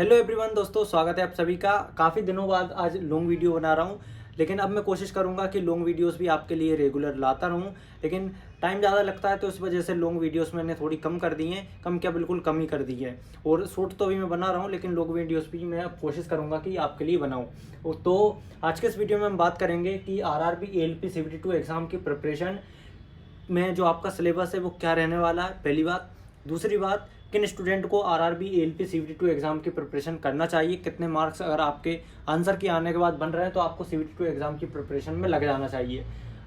Hello everyone दोस्तों, स्वागत है आप सभी का। काफ़ी दिनों बाद आज लॉन्ग वीडियो बना रहा हूँ, लेकिन अब मैं कोशिश करूँगा कि लॉन्ग वीडियोस भी आपके लिए रेगुलर लाता रहूँ। लेकिन टाइम ज़्यादा लगता है तो इस वजह से लॉन्ग वीडियोस मैंने थोड़ी कम कर दी हैं। कम क्या, बिल्कुल कम ही कर दी है। और शॉर्ट तो भी मैं बना रहा हूँ, लेकिन लॉन्ग वीडियोस भी मैं अब कोशिश करूँगा कि आपके लिए बनाऊँ। तो आज के इस वीडियो में हम बात करेंगे कि आरआरबी एएलपी CBT2 एग्ज़ाम की प्रिपरेशन में जो आपका सिलेबस है वो क्या रहने वाला है, पहली बात। दूसरी बात, किन स्टूडेंट को आरआरबी एएलपी CBT2 एग्ज़ाम की प्रिपरेशन करना चाहिए, कितने मार्क्स अगर आपके आंसर के आने के बाद बन रहे हैं तो आपको CBT2 एग्ज़ाम की प्रिपरेशन में लग जाना चाहिए।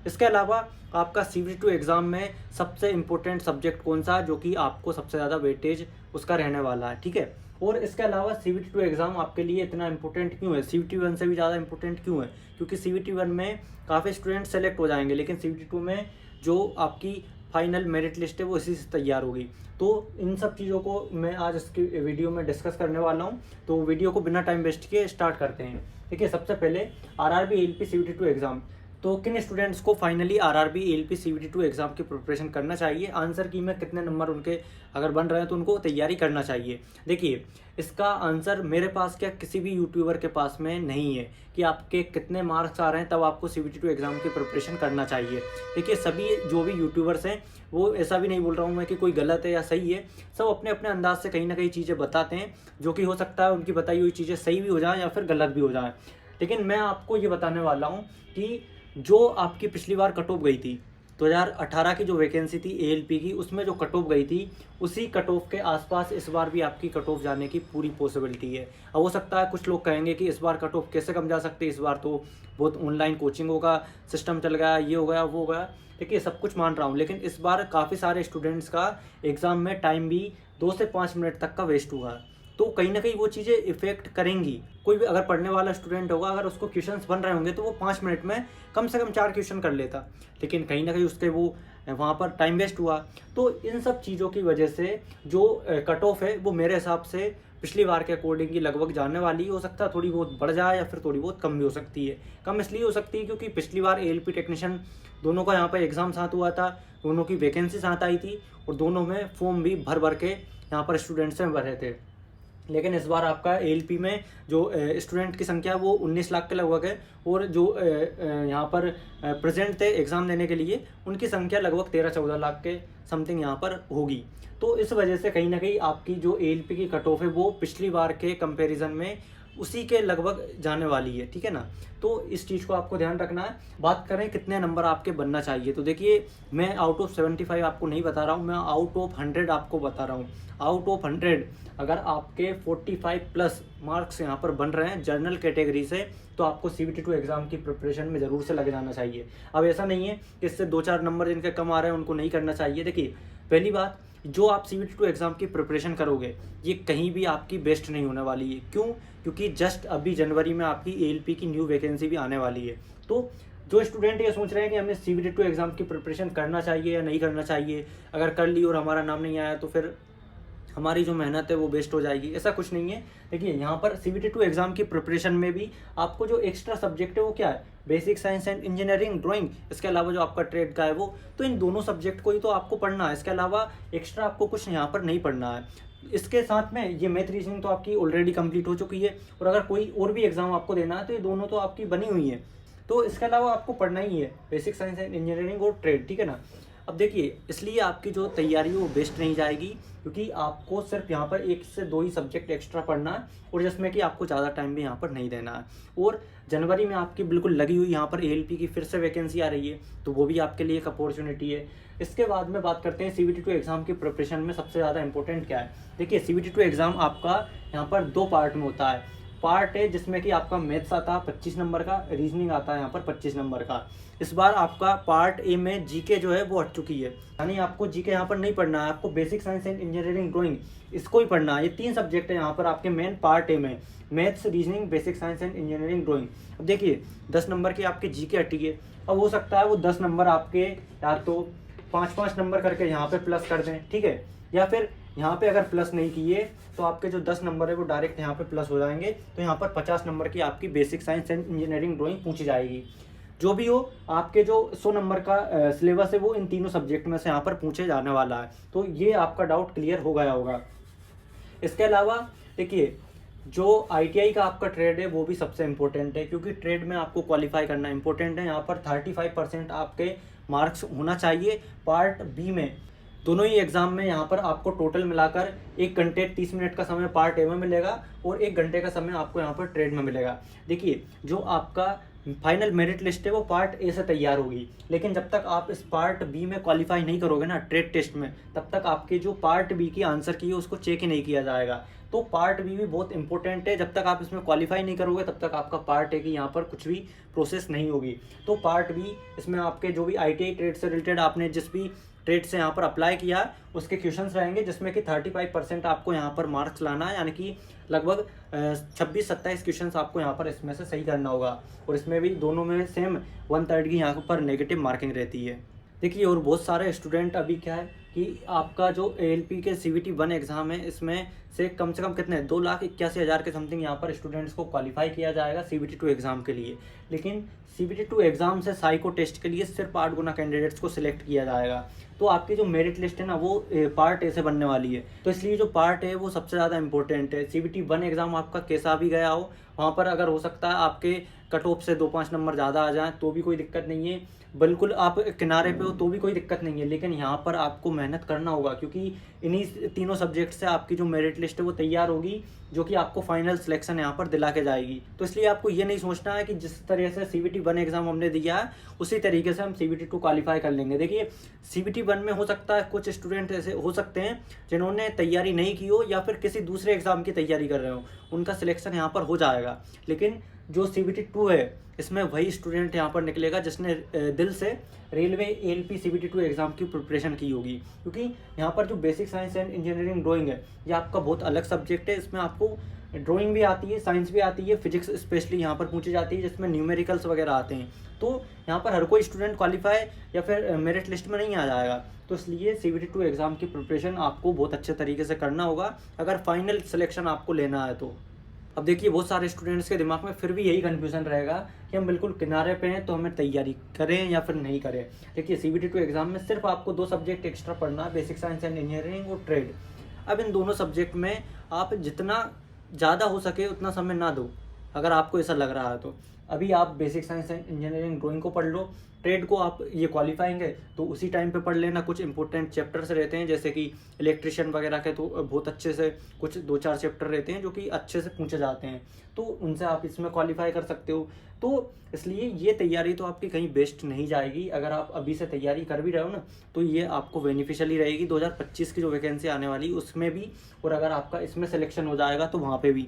इसके अलावा आपका CBT2 एग्ज़ाम में सबसे इम्पोर्टेंट सब्जेक्ट कौन सा, जो कि आपको सबसे ज़्यादा वेटेज उसका रहने वाला है, ठीक है। और इसके अलावा CBT2 एग्ज़ाम आपके लिए इतना इंपॉर्टेंट क्यों है, CBT1 से भी ज़्यादा इंपॉर्टेंट क्यों है, क्योंकि CBT1 में काफ़ी स्टूडेंट सेलेक्ट हो जाएंगे, लेकिन CBT2 में जो आपकी फाइनल मेरिट लिस्ट है वो इसी से तैयार होगी। तो इन सब चीज़ों को मैं आज इसकी वीडियो में डिस्कस करने वाला हूँ। तो वीडियो को बिना टाइम वेस्ट किए स्टार्ट करते हैं। देखिए, सबसे पहले आरआरबी एएलपी CBT2 एग्ज़ाम, तो किन स्टूडेंट्स को finally RRB ALP CBT2 exam की प्रिपरेशन करना चाहिए, आंसर की में कितने नंबर उनके अगर बन रहे हैं तो उनको तैयारी करना चाहिए। देखिए, इसका आंसर मेरे पास क्या किसी भी यूट्यूबर के पास में नहीं है कि आपके कितने मार्क्स आ रहे हैं तब आपको CBT2 एग्ज़ाम की प्रिपरेशन करना चाहिए। देखिए, सभी जो भी यूट्यूबर्स हैं वो ऐसा भी नहीं बोल रहा हूँ मैं कि कोई गलत है या सही है, सब अपने अपने अंदाज से कहीं ना कहीं चीज़ें बताते हैं, जो कि हो सकता है उनकी बताई हुई चीज़ें सही भी हो जाएँ या फिर गलत भी हो जाएँ। लेकिन मैं आपको ये बताने वाला हूँ कि जो आपकी पिछली बार कट ऑफ गई थी 2018 की जो वैकेंसी थी एएलपी की, उसमें जो कट ऑफ गई थी उसी कट ऑफ के आसपास इस बार भी आपकी कट ऑफ जाने की पूरी पॉसिबिलिटी है। अब हो सकता है कुछ लोग कहेंगे कि इस बार कट ऑफ कैसे कम जा सकती है, इस बार तो बहुत ऑनलाइन कोचिंगों का सिस्टम चल गया, ये हो गया वो हो गया। देखिए, सब कुछ मान रहा हूँ, लेकिन इस बार काफ़ी सारे स्टूडेंट्स का एग्ज़ाम में टाइम भी 2 से 5 मिनट तक का वेस्ट हुआ है। तो कहीं ना कहीं वो चीज़ें इफेक्ट करेंगी। कोई भी अगर पढ़ने वाला स्टूडेंट होगा, अगर उसको क्वेश्चंस बन रहे होंगे तो वो 5 मिनट में कम से कम 4 क्वेश्चन कर लेता, लेकिन कहीं ना कहीं उसके वो वहाँ पर टाइम वेस्ट हुआ। तो इन सब चीज़ों की वजह से जो कट ऑफ है वो मेरे हिसाब से पिछली बार के अकॉर्डिंग ही लगभग जाने वाली हो सकता है, थोड़ी बहुत बढ़ जाए या फिर थोड़ी बहुत कम भी हो सकती है। कम इसलिए हो सकती है क्योंकि पिछली बार एएलपी टेक्नीशियन दोनों का यहाँ पर एग्ज़ाम साथ हुआ था, दोनों की वैकेंसी साथ आई थी और दोनों में फॉर्म भी भर भर के यहाँ पर स्टूडेंट्स में भरे थे। लेकिन इस बार आपका एएलपी में जो स्टूडेंट की संख्या वो 19 लाख के लगभग है, और जो यहाँ पर प्रेजेंट थे एग्ज़ाम देने के लिए उनकी संख्या लगभग 13-14 लाख के समथिंग यहाँ पर होगी। तो इस वजह से कहीं ना कहीं आपकी जो एएलपी की कट ऑफ है वो पिछली बार के कंपैरिजन में उसी के लगभग जाने वाली है, ठीक है ना। तो इस चीज़ को आपको ध्यान रखना है। बात करें कितने नंबर आपके बनना चाहिए, तो देखिए, मैं आउट ऑफ 75 आपको नहीं बता रहा हूँ, मैं आउट ऑफ 100 आपको बता रहा हूँ। आउट ऑफ 100 अगर आपके 45 प्लस मार्क्स यहाँ पर बन रहे हैं जनरल कैटेगरी से, तो आपको CBT2 एग्ज़ाम की प्रिपरेशन में ज़रूर से लग जाना चाहिए। अब ऐसा नहीं है कि इससे 2-4 नंबर जिनके कम आ रहे हैं उनको नहीं करना चाहिए। देखिए, पहली बात, जो आप CBT2 एग्ज़ाम की प्रिपरेशन करोगे ये कहीं भी आपकी बेस्ट नहीं होने वाली है। क्यों? क्योंकि जस्ट अभी जनवरी में आपकी एएलपी की न्यू वैकेंसी भी आने वाली है। तो जो स्टूडेंट ये सोच रहे हैं कि हमें CBT2 एग्ज़ाम की प्रिपरेशन करना चाहिए या नहीं करना चाहिए, अगर कर ली और हमारा नाम नहीं आया तो फिर हमारी जो मेहनत है वो वेस्ट हो जाएगी, ऐसा कुछ नहीं है। देखिए, यहाँ पर CBT2 एग्ज़ाम की प्रिपरेशन में भी आपको जो एक्स्ट्रा सब्जेक्ट है वो क्या है, basic science and engineering, drawing, इसके अलावा जो आपका ट्रेड का है वो, तो इन दोनों सब्जेक्ट को ही तो आपको पढ़ना है। इसके अलावा एक्स्ट्रा आपको कुछ यहाँ पर नहीं पढ़ना है। इसके साथ में ये मैथ रीजनिंग तो आपकी ऑलरेडी कंप्लीट हो चुकी है, और अगर कोई और भी एग्ज़ाम आपको देना है तो ये दोनों तो आपकी बनी हुई है। तो इसके अलावा आपको पढ़ना ही है बेसिक साइंस एंड इंजीनियरिंग और ट्रेड, ठीक है ना। अब देखिए, इसलिए आपकी जो तैयारी है वो वेस्ट नहीं जाएगी, क्योंकि आपको सिर्फ यहाँ पर 1 से 2 ही सब्जेक्ट एक्स्ट्रा पढ़ना है, और जिसमें कि आपको ज़्यादा टाइम भी यहाँ पर नहीं देना है। और जनवरी में आपकी बिल्कुल लगी हुई यहाँ पर एएलपी की फिर से वैकेंसी आ रही है, तो वो भी आपके लिए एक अपॉर्चुनिटी है। इसके बाद में बात करते हैं CBT2 एग्ज़ाम की प्रिपरेशन में सबसे ज़्यादा इंपॉर्टेंट क्या है। देखिए, CBT2 एग्ज़ाम आपका यहाँ पर 2 पार्ट में होता है। पार्ट है जिसमें कि आपका मैथ्स आता है 25 नंबर का, रीजनिंग आता है यहाँ पर 25 नंबर का। इस बार आपका पार्ट ए में जीके जो है वो हट चुकी है, यानी आपको जीके यहाँ पर नहीं पढ़ना है, आपको basic science and engineering, drawing, इसको ही पढ़ना है। ये 3 सब्जेक्ट है यहाँ पर आपके मेन पार्ट ए में, maths, reasoning, basic science and engineering, drawing. अब देखिए, 10 नंबर की आपकी जीके हटी है। अब हो सकता है वो 10 नंबर आपके या तो 5-5 नंबर करके यहाँ पे प्लस कर दें, ठीक है, या फिर यहाँ पे अगर प्लस नहीं किए तो आपके जो 10 नंबर है वो डायरेक्ट यहाँ पे प्लस हो जाएंगे। तो यहाँ पर 50 नंबर की आपकी basic science and engineering drawing पूछी जाएगी। जो भी हो, आपके जो 100 नंबर का सिलेबस है वो इन तीनों सब्जेक्ट में से यहाँ पर पूछे जाने वाला है। तो ये आपका डाउट क्लियर हो गया होगा। इसके अलावा देखिए, जो आईटीआई का आपका ट्रेड है वो भी सबसे इम्पोर्टेंट है, क्योंकि ट्रेड में आपको क्वालिफाई करना इंपॉर्टेंट है। यहाँ पर 35% आपके मार्क्स होना चाहिए। पार्ट बी में दोनों ही एग्जाम में यहाँ पर आपको टोटल मिलाकर 1 घंटे 30 मिनट का समय पार्ट ए में मिलेगा और 1 घंटे का समय आपको यहाँ पर ट्रेड में मिलेगा। देखिए, जो आपका फाइनल मेरिट लिस्ट है वो पार्ट ए से तैयार होगी, लेकिन जब तक आप इस पार्ट बी में क्वालिफाई नहीं करोगे ना ट्रेड टेस्ट में, तब तक आपके जो पार्ट बी की आंसर की है उसको चेक ही नहीं किया जाएगा। तो पार्ट बी भी बहुत इंपॉर्टेंट है। जब तक आप इसमें क्वालिफाई नहीं करोगे तब तक आपका पार्ट ए की यहाँ पर कुछ भी प्रोसेस नहीं होगी। तो पार्ट बी, इसमें आपके जो भी आईटीआई ट्रेड से रिलेटेड आपने जिस भी ट्रेड से यहाँ पर अप्लाई किया उसके क्वेश्चंस रहेंगे, जिसमें कि 35% आपको यहाँ पर मार्क्स लाना है, यानी कि लगभग 26-27 क्वेश्चंस आपको यहाँ पर इसमें से सही करना होगा। और इसमें भी दोनों में सेम 1/3 की यहाँ पर नेगेटिव मार्किंग रहती है। देखिए, और बहुत सारे स्टूडेंट अभी क्या है कि आपका जो एएलपी के CBT 1 एग्ज़ाम है, इसमें से कम कितने 2,81,000 के समथिंग यहाँ पर स्टूडेंट्स को क्वालिफाई किया जाएगा CBT 2 एग्ज़ाम के लिए। लेकिन CBT 2 एग्ज़ाम से साइको टेस्ट के लिए सिर्फ 8 गुना कैंडिडेट्स को सिलेक्ट किया जाएगा। तो आपकी जो मेरिट लिस्ट है ना वो पार्ट ए से बनने वाली है। तो इसलिए जो पार्ट ए वो सबसे ज़्यादा इंपॉर्टेंट है। CBT 1 एग्ज़ाम आपका कैसा भी गया हो, वहाँ पर अगर हो सकता है आपके कट ऑफ से 2-5 नंबर ज़्यादा आ जाएँ तो भी कोई दिक्कत नहीं है, बिल्कुल आप किनारे पे हो तो भी कोई दिक्कत नहीं है। लेकिन यहाँ पर आपको मेहनत करना होगा, क्योंकि इन्हीं तीनों सब्जेक्ट से आपकी जो मेरिट लिस्ट है वो तैयार होगी, जो कि आपको फाइनल सिलेक्शन यहाँ पर दिला के जाएगी। तो इसलिए आपको ये नहीं सोचना है कि जिस तरह से CBT 1 एग्ज़ाम हमने दिया है उसी तरीके से हम CBT 2 क्वालिफाई कर लेंगे। देखिए, CBT 1 में हो सकता है कुछ स्टूडेंट ऐसे हो सकते हैं जिन्होंने तैयारी नहीं की हो या फिर किसी दूसरे एग्ज़ाम की तैयारी कर रहे हो, उनका सिलेक्शन यहाँ पर हो जाएगा। लेकिन जो CBT 2 है इसमें वही स्टूडेंट यहाँ पर निकलेगा जिसने दिल से रेलवे ALP CBT 2 एग्ज़ाम की प्रिपरेशन की होगी, क्योंकि यहाँ पर जो basic science and engineering drawing है ये आपका बहुत अलग सब्जेक्ट है। इसमें आपको ड्राइंग भी आती है, साइंस भी आती है, फिजिक्स स्पेशली यहाँ पर पूछी जाती है, जिसमें न्यूमेरिकल्स वगैरह आते हैं। तो यहाँ पर हर कोई स्टूडेंट क्वालिफाई या फिर मेरिट लिस्ट में नहीं आ जाएगा। तो इसलिए CBT 2 एग्ज़ाम की प्रिपरेशन आपको बहुत अच्छे तरीके से करना होगा अगर फाइनल सिलेक्शन आपको लेना है तो। अब देखिए, बहुत सारे स्टूडेंट्स के दिमाग में फिर भी यही कन्फ्यूज़न रहेगा कि हम बिल्कुल किनारे पे हैं तो हमें तैयारी करें या फिर नहीं करें। देखिए, CBT 2 एग्ज़ाम में सिर्फ आपको 2 सब्जेक्ट एक्स्ट्रा पढ़ना है, बेसिक साइंस एंड इंजीनियरिंग और ट्रेड। अब इन दोनों सब्जेक्ट में आप जितना ज़्यादा हो सके उतना समय ना दो, अगर आपको ऐसा लग रहा है तो। अभी आप basic science and engineering drawing को पढ़ लो, ट्रेड को आप ये क्वालिफाइंग है तो उसी टाइम पे पढ़ लेना। कुछ इंपॉर्टेंट चैप्टर्स रहते हैं जैसे कि इलेक्ट्रिशियन वगैरह के, तो बहुत अच्छे से कुछ 2-4 चैप्टर रहते हैं जो कि अच्छे से पूछे जाते हैं, तो उनसे आप इसमें क्वालिफाई कर सकते हो। तो इसलिए ये तैयारी तो आपकी कहीं वेस्ट नहीं जाएगी। अगर आप अभी से तैयारी कर भी रहे हो ना तो ये आपको बेनिफिशियली रहेगी 2025 की जो वैकेंसी आने वाली उसमें भी, और अगर आपका इसमें सिलेक्शन हो जाएगा तो वहाँ पे भी।